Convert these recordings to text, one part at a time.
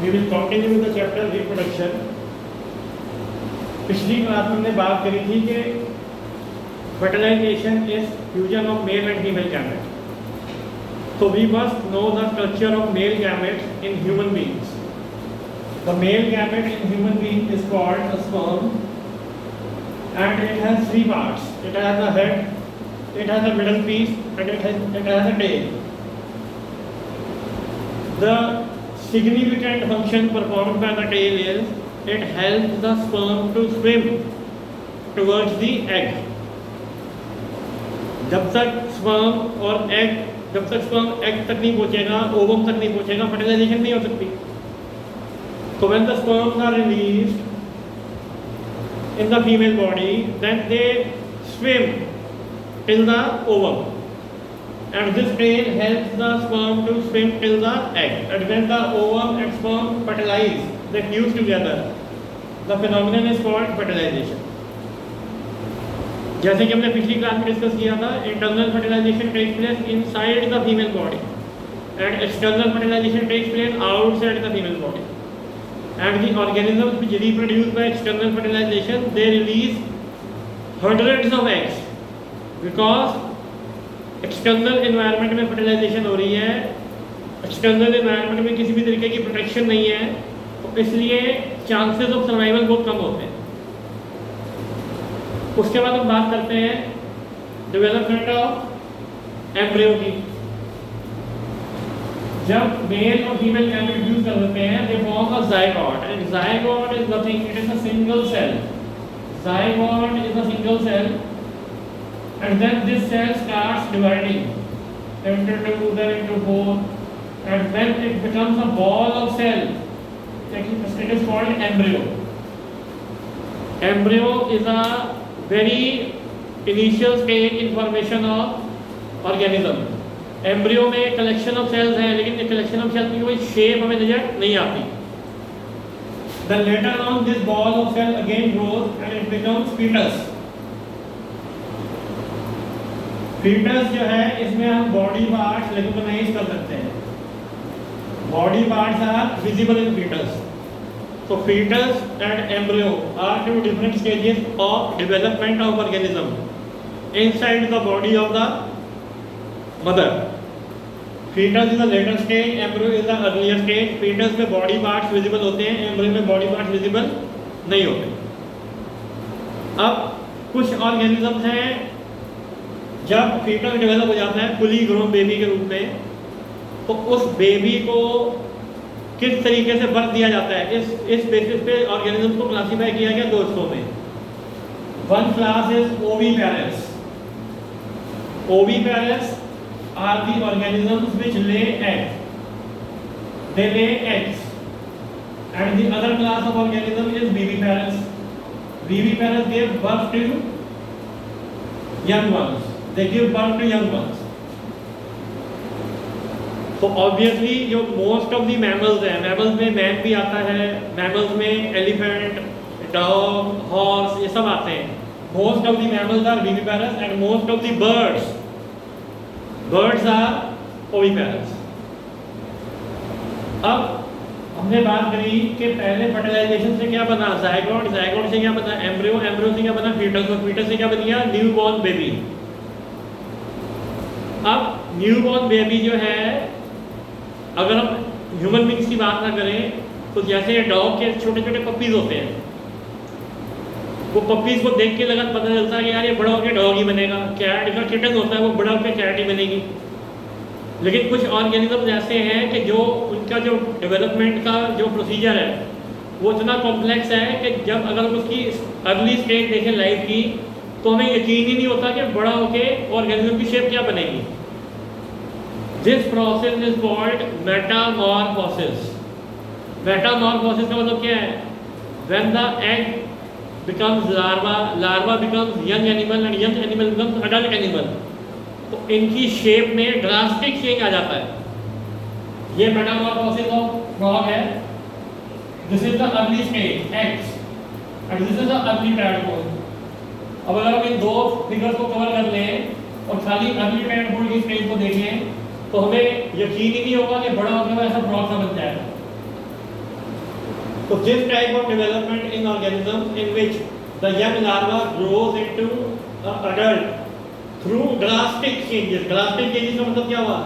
We will continue with the chapter reproduction. पिछली class में हमने बात करी थी कि fertilization is fusion of male and female gametes. So we must know the structure of male gametes in human beings. The male gamete in human being is called a sperm, and it has three parts. It has a head, it has a middle piece, and it has a tail. The significant function performed by the tail is it helps the sperm to swim towards the egg. जब तक sperm egg तक नहीं पहुंचेगा, ovum तक नहीं पहुंचेगा, fertilisation नहीं हो सकती. So when the sperms are released in the female body, then they swim till the ovum, and this tail helps the sperm to swim till the egg. And when the ovum and sperm fertilize, they fuse together. The phenomenon is called fertilization. जैसे कि हमने पिछली class में discuss किया था, internal fertilisation takes place inside the female body and external fertilisation takes place outside the female body. And the organisms which reproduce by external fertilization, they release hundreds of eggs because external environment में fertilization हो रही है. external environment में किसी भी तरीके की protection नहीं है, तो इसलिए chances of survival बहुत कम होते हैं. उसके बाद हम बात करते हैं डेवलपमेंट ऑफ एम्ब्रियो की. जब मेल और फीमेल गैमेट यूज कर लेते हैं, they form a zygote. And zygote is nothing, it is a single cell. Zygote is a single cell, and then this cell starts dividing into two, then into four, and when it becomes a ball of cell, it is called embryo. Embryo is a very initial stage in formation of organism. Embryo में collection of sales हैं, लेकिन ये collection of sales की कोई shape हमें नजर नहीं आती. Then later on this ball of cell again grows and it becomes fetus. fetus जो है, इसमें हम बॉडी पार्ट्स रिकॉग्नाइज कर सकते हैं. Body parts are visible in fetus. So fetus and embryo are two different stages of development of organism inside the body of the mother. Fetus is the later stage, embryo is the earlier stage. fetus में body parts visible होते हैं, embryo में body parts visible नहीं होते. अब कुछ organisms हैं, जब fetus डेवलप हो जाता है fully grown baby के रूप में, तो उस बेबी को किस तरीके से बर्थ दिया जाता है, इस बेसिस पे ऑर्गेनिज्म को क्लासीफाई किया गया दो हिस्सों में. One class is oviparous. Oviparous are the organisms which lay eggs. They lay eggs. And the other class of organism is viviparous. Viviparous give birth to young ones. They give birth to young ones. So obviously जो most of the mammals हैं, mammals में man भी आता है, mammals में elephant, dog, horse ये सब आते हैं. Most of the mammals are viviparous and most of the birds are oviparous. अब हमने बात करी कि पहले फर्टिलाइजेशन से क्या बना ज़ायगोट, ज़ायगोट से क्या बना एम्ब्रियो, एम्ब्रियो से क्या बना फीटस, और फीटस से क्या बन गया न्यू बॉर्न बेबी. अब न्यू बॉर्न बेबी जो है, अगर हम ह्यूमन बींग्स की बात ना करें, तो जैसे डॉग के छोटे छोटे पपीज होते हैं, वो पपीज को देख के लगा पता चलता है कि यार ये बड़ा होकर डॉग ही बनेगा. कैट का किटन होता है, वो बड़ा होकर कैट ही बनेगी. लेकिन कुछ ऑर्गेनिज्म ऐसे हैं कि जो उनका जो डेवलपमेंट का जो प्रोसीजर है वो इतना कॉम्प्लेक्स है कि जब अगर उसकी अर्ली स्टेज देखें लाइफ की, तो हमें यकीन ही नहीं होता कि बड़ा होकर ऑर्गेनिज्म की शेप क्या बनेगी. This process is called Metamorphosis. Metamorphosis का मतलब क्या है? When the egg becomes larva becomes young animal and young animal becomes adult animal, तो इनकी शेप में ड्रास्टिक चेंज आ जाता है. ये मेटामॉर्फोसिस ऑफ फ्रॉग है. This is the early stage eggs and this is the early tadpole. अब अगर हम इन दो फिगर्स को कवर कर लें और खाली अर्ली tadpole की स्टेज को देखें, तो हमें यकीन ही नहीं होगा कि बड़ा होकर ऐसा फ्रॉग सा बन जाएगा. So this type of development in organisms in which the young larva grows into adult through drastic changes. Drastic changes का मतलब क्या हुआ?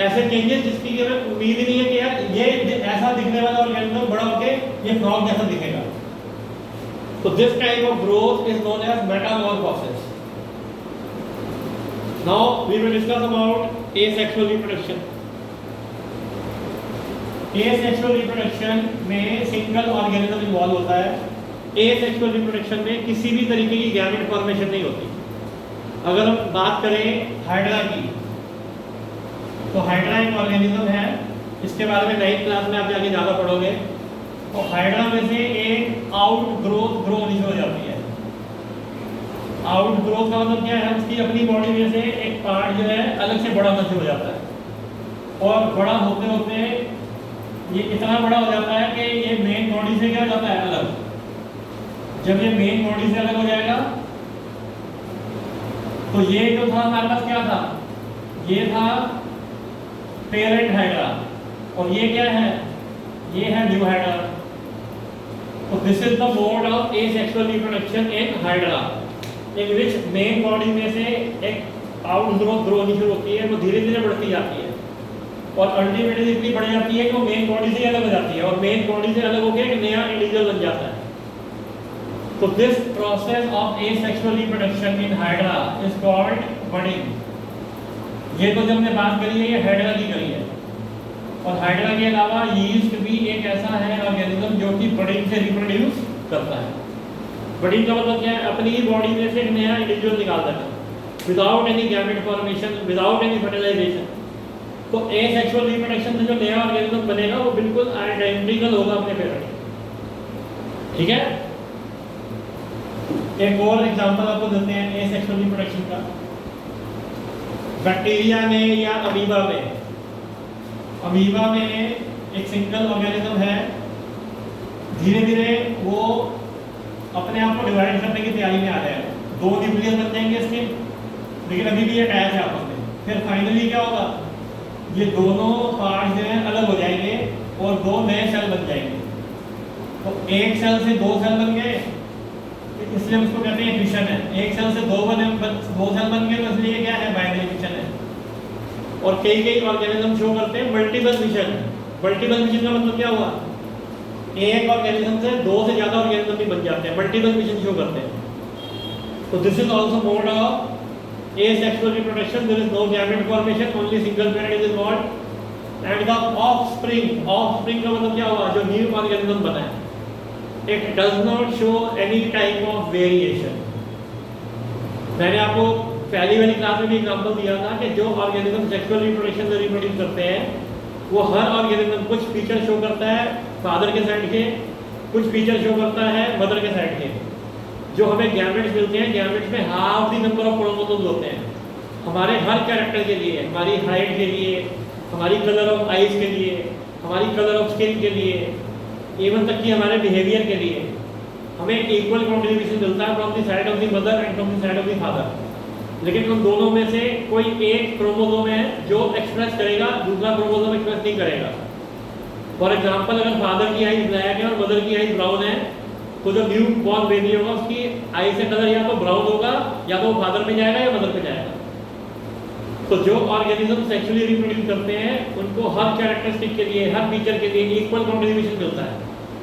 ऐसे चेंजेस जिसकी हमें उम्मीद ही नहीं है कि यार ये ऐसा दिखने वाला ऑर्गेनिज्म बड़ा होके ये फ्रॉग जैसा दिखेगा. So this type of growth is known as metamorphosis. Now we will discuss about asexual reproduction. asexual reproduction में सिंगल ऑर्गेनिज्म इन्वॉल्व होता है. asexual reproduction में किसी भी तरीके की गैमेट फॉर्मेशन नहीं होती. अगर हम बात करें हाइड्रा की, तो हाइड्रा एक ऑर्गेनिज्म है. इसके बारे में 9th क्लास में आप जाके ज़्यादा पढ़ोगे. तो हाइड्रा में से एक आउट ग्रोथ ग्रो होनी हो जाती है. आउट ग्रोथ का मतलब क्या है? उसकी अपनी बॉडी में से एक पार्ट जो है अलग से बड़ा होना शुरू हो जाता है. और बड़ा होते होते ये इतना बड़ा हो जाता है कि ये मेन बॉडी से क्या हो जाता है अलग. जब ये मेन बॉडी से अलग हो जाएगा तो ये जो था हमारे पास क्या था? ये था पेरेंट हाइड्रा और ये क्या है? ये है न्यू हाइड्रा. तो this is the mode of asexual reproduction in hydra in which main body में से एक आउट ग्रोथ ग्रो होनी शुरू होती है. वो धीरे धीरे बढ़ती जाती है और अल्टीमेटली इतनी बढ़ जाती है कि वो मेन बॉडी से अलग हो जाती है और मेन बॉडी से अलग होकर एक नया इंडिविजुअल बन जाता है. तो this process of asexual reproduction in hydra is called budding. ये तो जब हमने बात करी है ये हाइड्रा की करी है. और हाइड्रा के अलावा यीस्ट भी एक ऐसा है ऑर्गेनिज्म जो कि बडिंग से रिप्रोड्यूस करता है. बडिंग का मतलब क्या है? अपनी ही बॉडी में से एक नया इंडिविजुअल निकालता है without any gamete formation, without any fertilisation. तो एसेक्सुअल रिप्रोडक्शन से जो नया ऑर्गेनिज्म बनेगा वो बिल्कुल आइडेंटिकल होगा अपने पेरेंट. ठीक है. एक और एग्जांपल आपको देते हैं एसेक्सुअल रिप्रोडक्शन का. बैक्टीरिया में या अमीबा में. अमीबा में एक सिंगल ऑर्गेनिज्म है. धीरे धीरे वो अपने आप को डिवाइड करने की तैयारी में आ रहा है. 2 न्यूक्लियस बन जाएंगे इसके, लेकिन अभी भी ये अटैच है आपस में. फिर फाइनली क्या होगा? ये दोनों पार्ट जो हैं अलग हो जाएंगे और 2 नए सेल बन जाएंगे. तो एक सेल से 2 सेल बन गए, इसलिए हम इसको कहते हैं फिशन है. एक सेल से 2 सेल बन गए तो इसलिए क्या है? बाइनरी फिशन है. और कई ऑर्गेनिज्म शो करते हैं मल्टीपल फिशन. मल्टीपल फिशन का मतलब क्या हुआ? एक ऑर्गेनिज्म से 2 से ज़्यादा ऑर्गेनिज्म भी बन जाते हैं. मल्टीपल फिशन शो करते हैं. तो this is also mode of asexual reproduction. There is no gamete formation, only single parent is involved. And the offspring का मतलब क्या हुआ? जो न्यू ऑर्गेनिज्म बना है, it does not show any type of variation. मैंने आपको पहली वाली क्लास में भी एग्जांपल दिया था कि जो ऑर्गेनिज्म सेक्सुअल रिप्रोडक्शन से रिप्रोड्यूस करते हैं वो हर ऑर्गेनिज्म कुछ फीचर शो करता है फादर के साइड के, कुछ फीचर शो करता है मदर के साइड के. जो हमें गैमेट्स मिलते हैं, गैमेट्स में half the number of chromosomes होते हैं हमारे हर कैरेक्टर के लिए. हमारी हाइट के लिए, हमारी कलर ऑफ आइज के लिए, हमारी कलर ऑफ स्किन के लिए, इवन तक कि हमारे बिहेवियर के लिए हमें इक्वल कॉन्ट्रीब्यूशन मिलता है from the side of the mother and from the side of the father. लेकिन उन दोनों में से कोई एक क्रोमोसोम है जो एक्सप्रेस करेगा, दूसरा क्रोमोसोम एक्सप्रेस नहीं करेगा. फॉर एग्जाम्पल, अगर फादर की आइज ब्लैक है और मदर की आइज ब्राउन है तो जो न्यू बॉर्न बेबी होगा उसकी आई से कलर या तो ब्राउन होगा या तो वो फादर पे जाएगा या मदर पे जाएगा. तो जो ऑर्गेनिज्म सेक्सुअली रिप्रोड्यूस करते हैं उनको हर कैरेक्टरिस्टिक के लिए, हर फीचर के लिए इक्वल कॉन्ट्रीब्यूशन मिलता है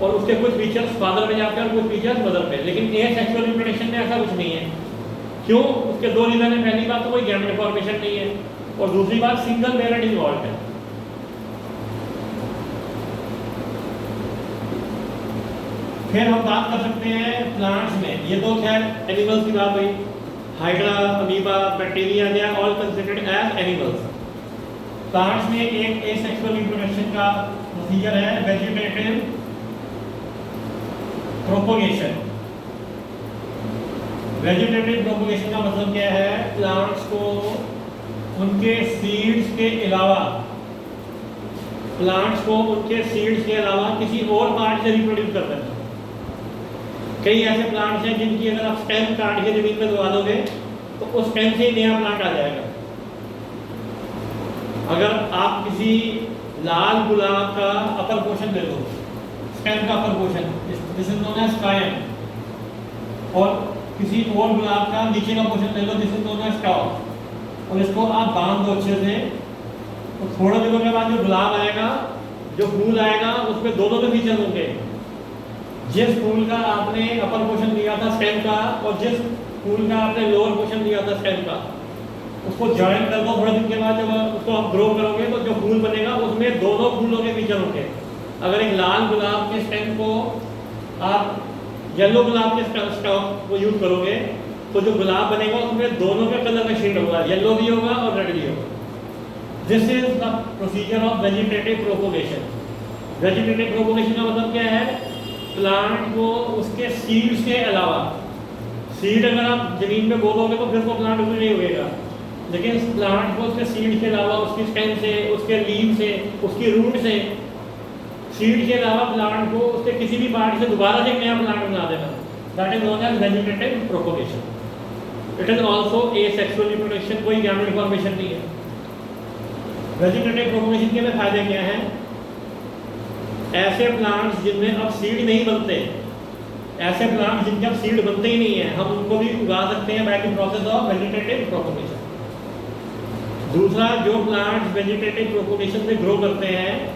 और उसके कुछ फीचर्स फादर में जाते हैं और कुछ फीचर्स मदर पे. लेकिन एसेक्सुअल रिप्रोडक्शन में ऐसा कुछ नहीं है. क्यों? उसके 2 रीजन है. पहली बात तो कोई गैमेट फॉर्मेशन नहीं है और दूसरी बात सिंगल पेरेंट इन्वॉल्व है. फिर हम बात कर सकते हैं प्लांट्स में. ये तो खैर एनिमल्स की बात हुई. Hydra, amoeba, bacteria, they are all considered as animals. Plants में एक एसेक्सुअल रिप्रोडक्शन का प्रोसीजर है, वेजिटेटिव प्रोपगेशन. वेजिटेटिव प्रोपगेशन का मतलब क्या है? प्लांट्स को उनके सीड्स के अलावा किसी और पार्ट से रिप्रोड्यूस करते हैं. कई ऐसे प्लांट्स हैं जिनकी अगर आप स्टेम काट के जमीन में दबा दोगे तो उस स्टेम से नया प्लांट आ जाएगा. अगर आप किसी लाल गुलाब का अपर पोर्शन ले लो, स्टेम का upper portion, this is known as scion. और किसी और गुलाब का नीचे का पोर्शन ले लो, this is known as stock, और इसको आप बांध दो अच्छे से। तो थोड़े दिनों के बाद जो गुलाब आएगा, जो फूल आएगा, उसमें दोनों के फीचर होंगे। जिस फूल का आपने अपर पोर्शन लिया था स्टेम का, और जिस फूल का आपने लोअर पोर्शन लिया था स्टेम का, उसको ज्वाइन कर दो। थोड़े दिन के बाद जब उसको आप ग्रो करोगे तो जो फूल बनेगा उसमें दोनों फूलों के फीचर होंगे। अगर एक लाल गुलाब के स्टेम को आप येलो गुलाब के स्टॉक को यूज करोगे तो जो गुलाब बनेगा उसमें दोनों के कलर का शेड होगा, येलो भी होगा और रेड भी होगा। This is the procedure of vegetative propagation. Vegetative propagation का मतलब क्या है? प्लांट को उसके सीड्स के अलावा, सीड अगर आप जमीन में बोलोगे तो फिर वो प्लांट भी नहीं उगेगा, लेकिन प्लांट को उसके सीड के अलावा, उसकी स्टेम से, उसके लीव से, उसकी रूट से, सीड के अलावा प्लांट को उसके किसी भी पार्ट से दोबारा से नया प्लांट बना देना, that is known as vegetative propagation. It is also asexual reproduction, कोई गैमेट फॉर्मेशन नहीं है। वेजिटेटिव प्रोपोगेशन के में फायदे क्या हैं? ऐसे प्लांट्स जिनमें अब सीड नहीं बनते, ऐसे प्लांट्स जिनके अब सीड बनते ही नहीं है, हम उनको भी उगा सकते हैं by the process of vegetative propagation. दूसरा, जो प्लांट्स वेजिटेटिव प्रोपोगेशन से ग्रो करते हैं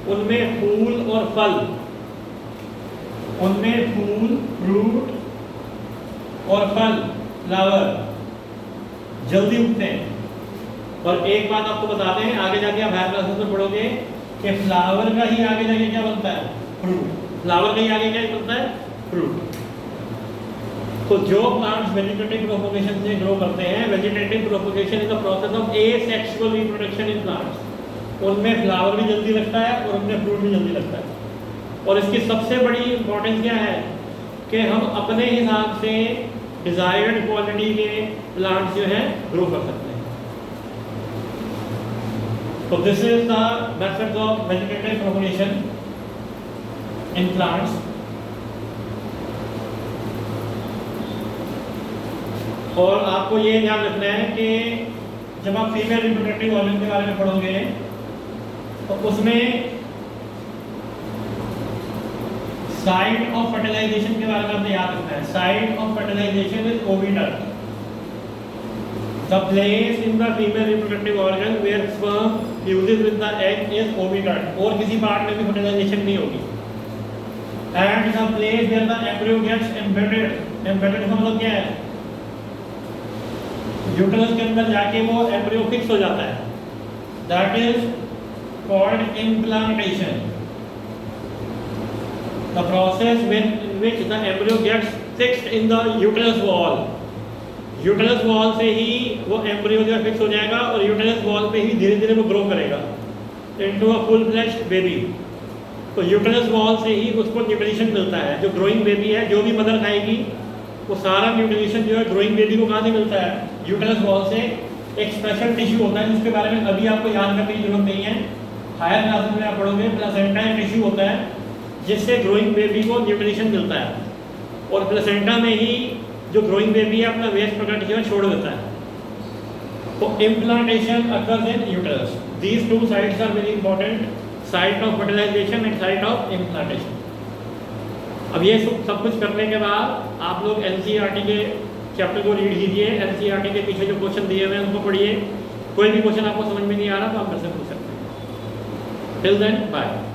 उनमें फूल और फल, उनमें फूल, फ्रूट और फल, फ्लावर जल्दी उगते हैं। और एक बात आपको बता दें, आगे जाके आप हायर क्लासेस में पढ़ोगे कि फ्लावर का ही आगे जाके क्या बनता है? फ्रूट। फ्लावर का ही आगे क्या बनता है? फ्रूट। तो जो प्लांट्स वेजिटेटिव प्रोपोगेशन से ग्रो करते हैं, vegetative propagation is the process of asexual reproduction in plants, उनमें फ्लावर भी जल्दी लगता है और उनमें फ्रूट भी जल्दी लगता है। और इसकी सबसे बड़ी इंपॉर्टेंस क्या है कि हम अपने हिसाब से डिजायर्ड क्वालिटी के प्लांट्स जो हैं ग्रो कर सकते हैं। तो this is the method of vegetative propagation in plants. और आपको ये ध्यान रखना है कि जब आप फीमेल रिप्रोडक्टिव ऑर्गन के बारे में पढ़ोगे तो उसमें साइट ऑफ फर्टिलाइजेशन के बारे में आपने याद रखना है। Site of fertilisation is oviduct, the place in the female reproductive organ where sperm fuses with the egg is oviduct, और किसी पार्ट में भी फर्टिलाइजेशन नहीं होगी। And the place where the embryo gets embedded, embedded का मतलब क्या है? यूट्रस के अंदर जाके वो एम्ब्रियो फिक्स हो जाता है, that is called implantation, the process in which the embryo gets fixed in the uterus wall। Uterus wall से ही वो एम्ब्रियो जो फिक्स हो जाएगा और यूटरस वॉल पे ही धीरे धीरे वो ग्रो करेगा into a full fleshed baby. तो यूटरस वॉल से ही उसको न्यूट्रिशन मिलता है। जो ग्रोइंग बेबी है, जो भी मदर खाएगी, वो सारा न्यूट्रिशन जो है ग्रोइंग बेबी को कहाँ से मिलता है? यूटरस वॉल से। एक स्पेशल टिश्यू होता है जिसके बारे में अभी आपको याद करने की जरूरत नहीं है, हायर क्लासेस में आप पढ़ोगे। प्लेसेंटा टिश्यू होता है जिससे ग्रोइंग बेबी को न्यूट्रिशन मिलता है, और प्लेसेंटा में ही जो ग्रोइंग बेबी है अपना वेस्ट प्रोडक्ट जो है छोड़ देता है। तो implantation occurs in uterus. These two sites are very important, site of fertilisation and site of implantation. अब ये सब कुछ करने के बाद आप लोग एनसीईआरटी के चैप्टर को रीड कीजिए, एनसीईआरटी के पीछे जो क्वेश्चन दिए हुए हैं उनको पढ़िए। कोई भी क्वेश्चन आपको समझ में नहीं आ रहा तो आप घर से पूछ सकते हैं। Till then bye.